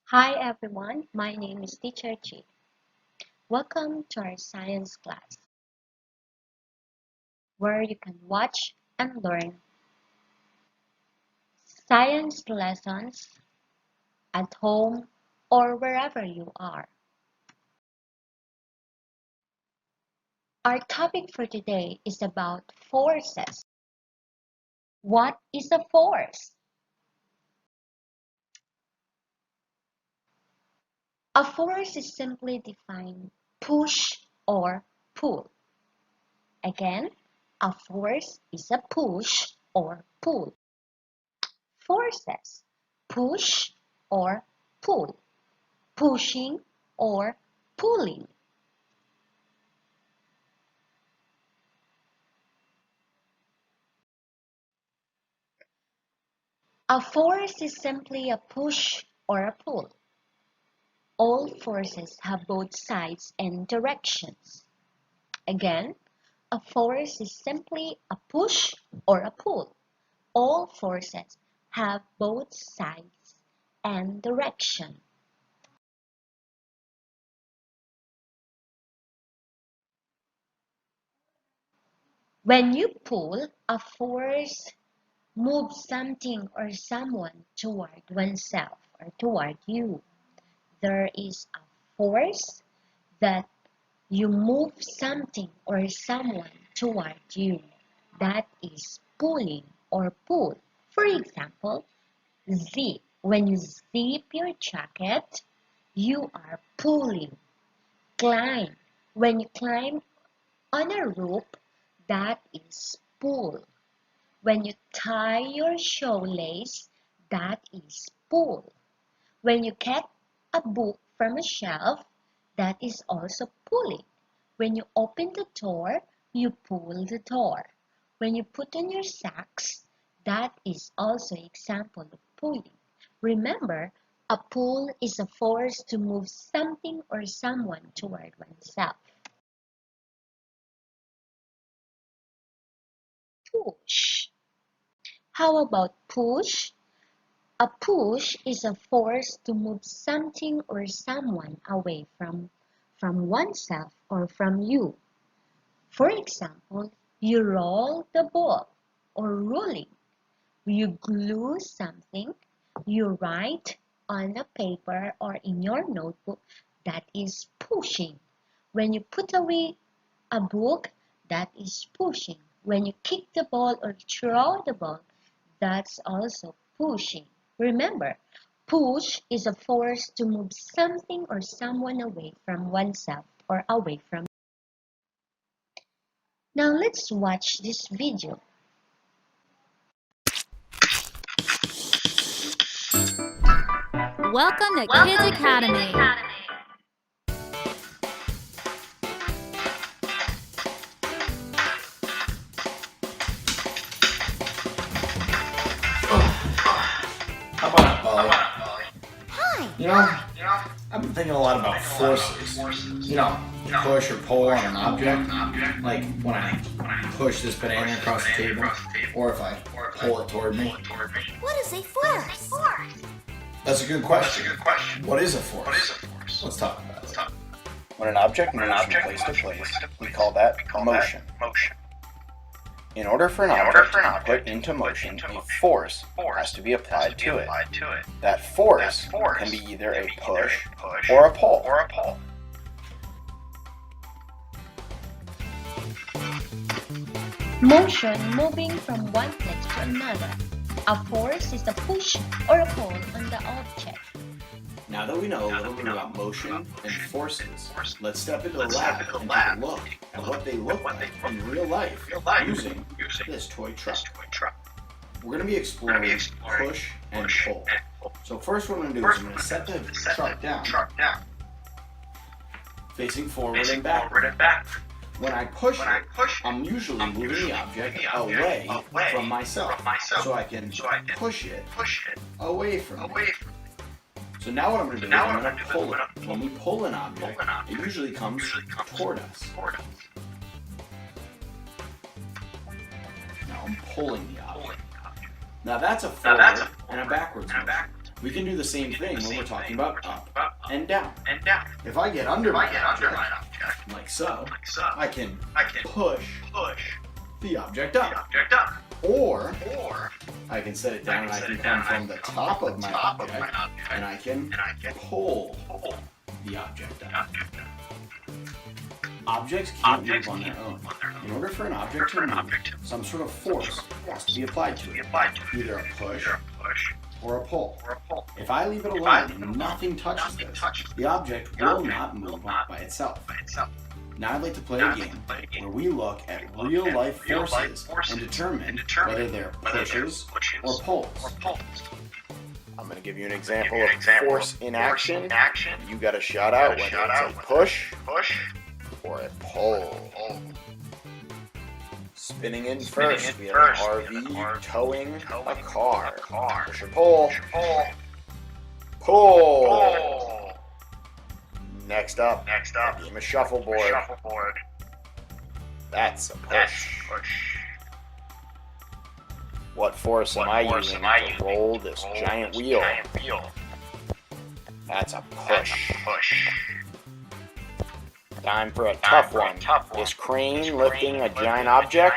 Hi everyone, my name is Teacher Chi. Welcome to our science class, where you can watch and learn science lessons at home or wherever you are. Our topic for today is about forces. What is a force? A force is simply defined push or pull. Again, a force is a push or pull. Forces push or pull, pushing or pulling. A force is simply a push or a pull. All forces have both sides and directions. Again, a force is simply a push or a pull. All forces have both sides and direction. When you pull, a force moves something or someone toward oneself or toward you. There is a force that you move something or someone toward you. That is pulling or pull. For example, zip. When you zip your jacket, you are pulling. Climb. When you climb on a rope, that is pull. When you tie your shoelace, that is pull. When you get a book from a shelf, that is also pulling. When you open the door, you pull the door. When you put on your socks, that is also example of pulling. Remember, a pull is a force to move something or someone toward oneself. Push. How about push? A push is a force to move something or someone away from oneself or from you. For example, you roll the ball or rolling. You glue something, you write on a paper or in your notebook, that is pushing. When you put away a book, that is pushing. When you kick the ball or throw the ball, that's also pushing. Remember, push is a force to move something or someone away from oneself or away from. Now let's watch this video. Welcome to Kids Academy. How about Molly? Hi. I've been thinking a lot about forces. Push or pull on an object. Like when I push this banana across the table, or if I pull it toward me. What is a force? That's a good question. What is a force? Let's talk about it. When an object moves from place to place, we call that motion. In order for an object to be put into motion, a force has to be applied to it. That force can be either a push or a pull. Motion moving from one place to another. A force is a push or a pull on the object. Now that we know a little bit about motion and forces, let's step into the lab and take a look at what they look like in real life using this toy truck. We're going to be exploring push and pull. So first what I'm going to do is I'm going to set the truck down, facing forward and back. When I push it, I'm usually moving the object away from myself, so I can push it away from me. So now what I'm going to do is I'm going to pull it. When we pull an object, it usually comes toward us. Now I'm pulling the object. Now that's a forward and a backwards motion. We can do the same thing when we're talking about up and down. If I get under my object, like so, I can push the object up. Or I can set it down and I can come from the top of my object and I can pull the object up. Objects can't move on their own. In order for an object to move, some sort of force has to be applied to it, either a push or a pull. If I leave it alone and nothing touches this, the object will not move by itself. Now I'd like to play a game where we look at real-life forces and determine whether they're pushes or pulls. I'm going to give you an example of force in action. You got to shout out whether it's a push or a pull. Spinning in first, we have an RV towing a car. Push or pull? Pull. Next up, a game of shuffleboard. That's a push. What force am I using to roll this giant wheel? That's a push. Time for a tough one. This crane lifting a giant object?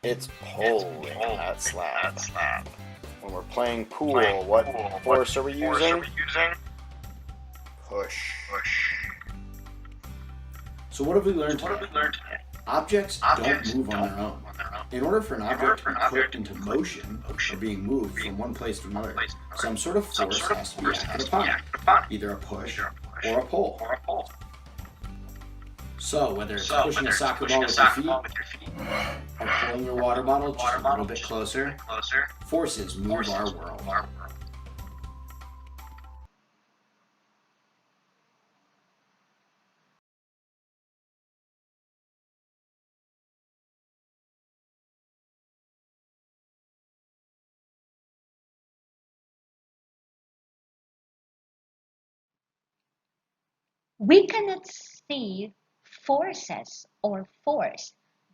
It's pulling that slab. When we're playing pool, what force are we using? Push. So what have we learned today? Objects don't move on their own. In order for an object to be put into motion or being moved from one place to another, some sort of force has to be acted upon, either a push or a pull. So whether it's pushing a soccer ball with your feet or pulling your water bottle just a little bit closer, forces move our world. We cannot see forces or force,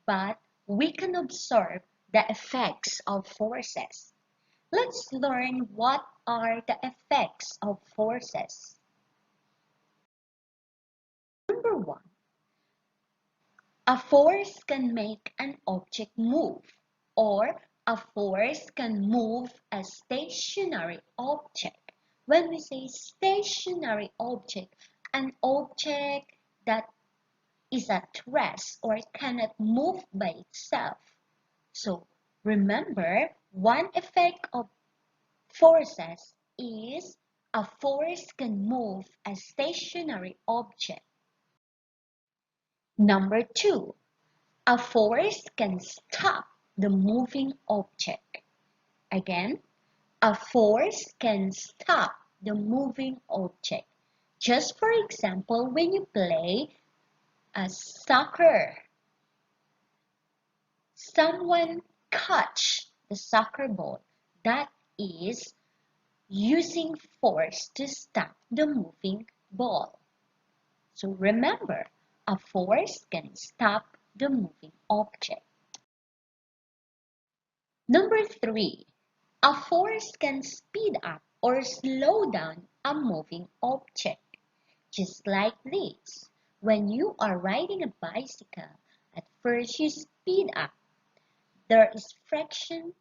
but we can observe the effects of forces. Let's learn what are the effects of forces. Number one, a force can make an object move, or a force can move a stationary object. When we say stationary object, an object that is at rest or cannot move by itself. So remember, one effect of forces is a force can move a stationary object. Number two, a force can stop the moving object. Again, a force can stop the moving object. Just for example, when you play a soccer, someone catch the soccer ball. That is using force to stop the moving ball. So remember, a force can stop the moving object. Number three, a force can speed up or slow down a moving object. Just like this, when you are riding a bicycle, at first you speed up. There is friction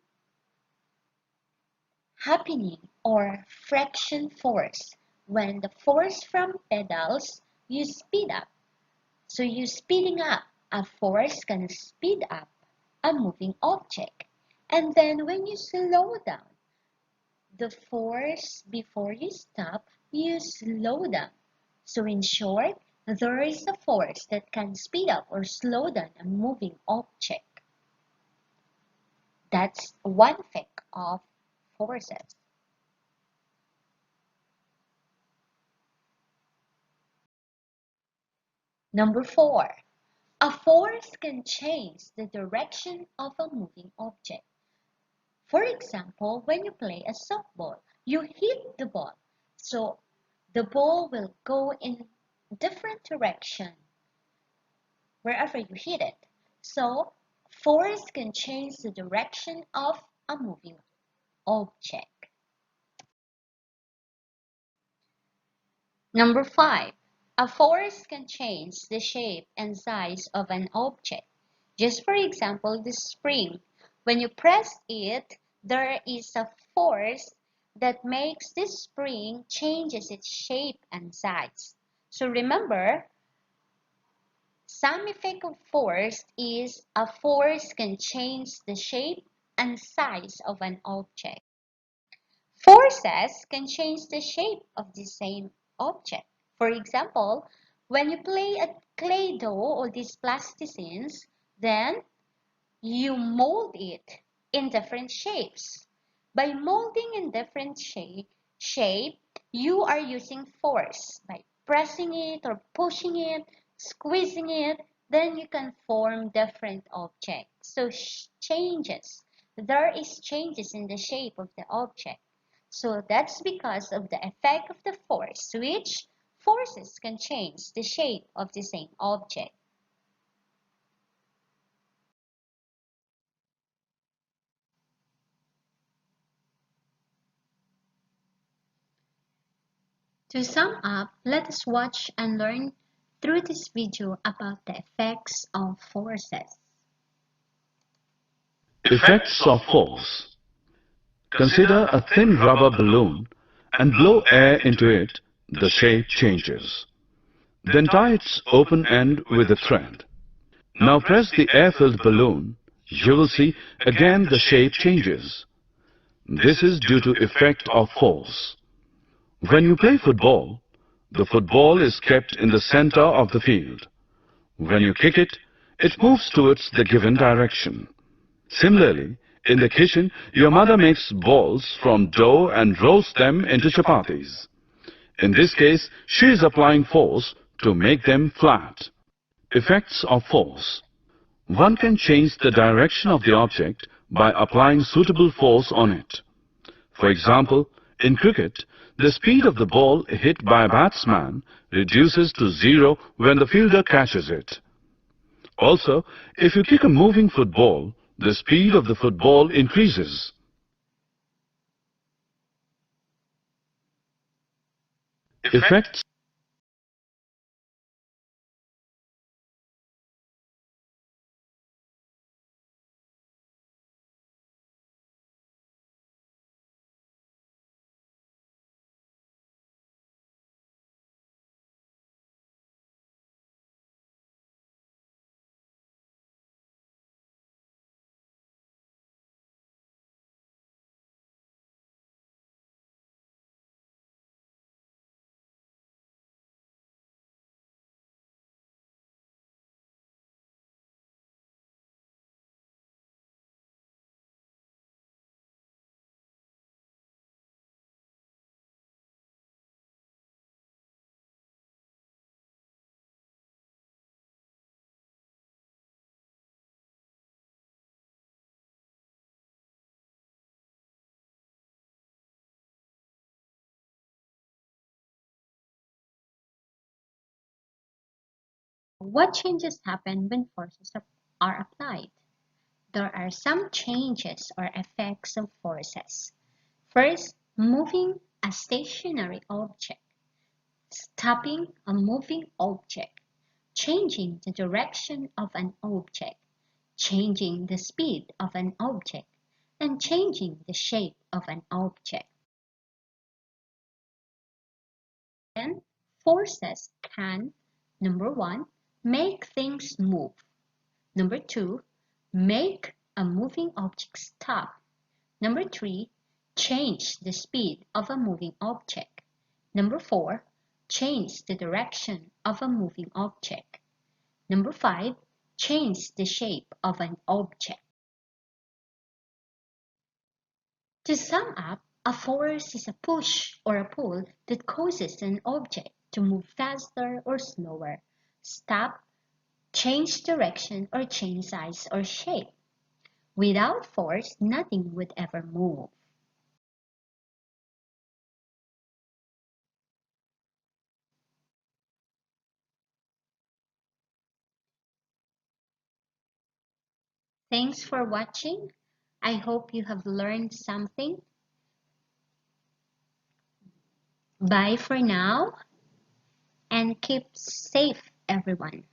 happening or friction force. When the force from pedals, you speed up. So you speeding up, a force can speed up a moving object. And then when you slow down, the force before you stop, you slow down. So in short, there is a force that can speed up or slow down a moving object. That's one effect of forces. Number four, a force can change the direction of a moving object. For example, when you play a softball, you hit the ball. So the ball will go in different direction wherever you hit it. So force can change the direction of a moving object. Number 5. A force can change the shape and size of an object. Just for example, the spring. When you press it, there is a force that makes this spring changes its shape and size. So remember, some effect of force is a force can change the shape and size of an object. Forces can change the shape of the same object. For example, when you play a clay dough or these plasticines, then you mold it in different shapes. By molding in different shape, you are using force. By pressing it or pushing it, squeezing it, then you can form different objects. So changes. There is changes in the shape of the object. So that's because of the effect of the force, which forces can change the shape of the same object. To sum up, let us watch and learn through this video about the effects of forces. Effects of force. Consider a thin rubber balloon and blow air into it, the shape changes. Then tie its open end with a thread. Now press the air-filled balloon. You will see again the shape changes. This is due to effect of force. When you play football, the football is kept in the center of the field. When you kick it, it moves towards the given direction. Similarly, in the kitchen, your mother makes balls from dough and rolls them into chapatis. In this case, she is applying force to make them flat. Effects of force. One can change the direction of the object by applying suitable force on it. For example, in cricket, the speed of the ball hit by a batsman reduces to 0 when the fielder catches it. Also, if you kick a moving football, the speed of the football increases. Effects. What changes happen when forces are applied? There are some changes or effects of forces. First, moving a stationary object, stopping a moving object, changing the direction of an object, changing the speed of an object, and changing the shape of an object. Then, forces can, number 1, make things move. Number 2, make a moving object stop. Number 3, change the speed of a moving object. Number 4, change the direction of a moving object. Number 5, change the shape of an object. To sum up, a force is a push or a pull that causes an object to move faster or slower, stop, change direction, or change size or shape. Without force, nothing would ever move. Thanks for watching. I hope you have learned something. Bye for now. and keep safe, everyone.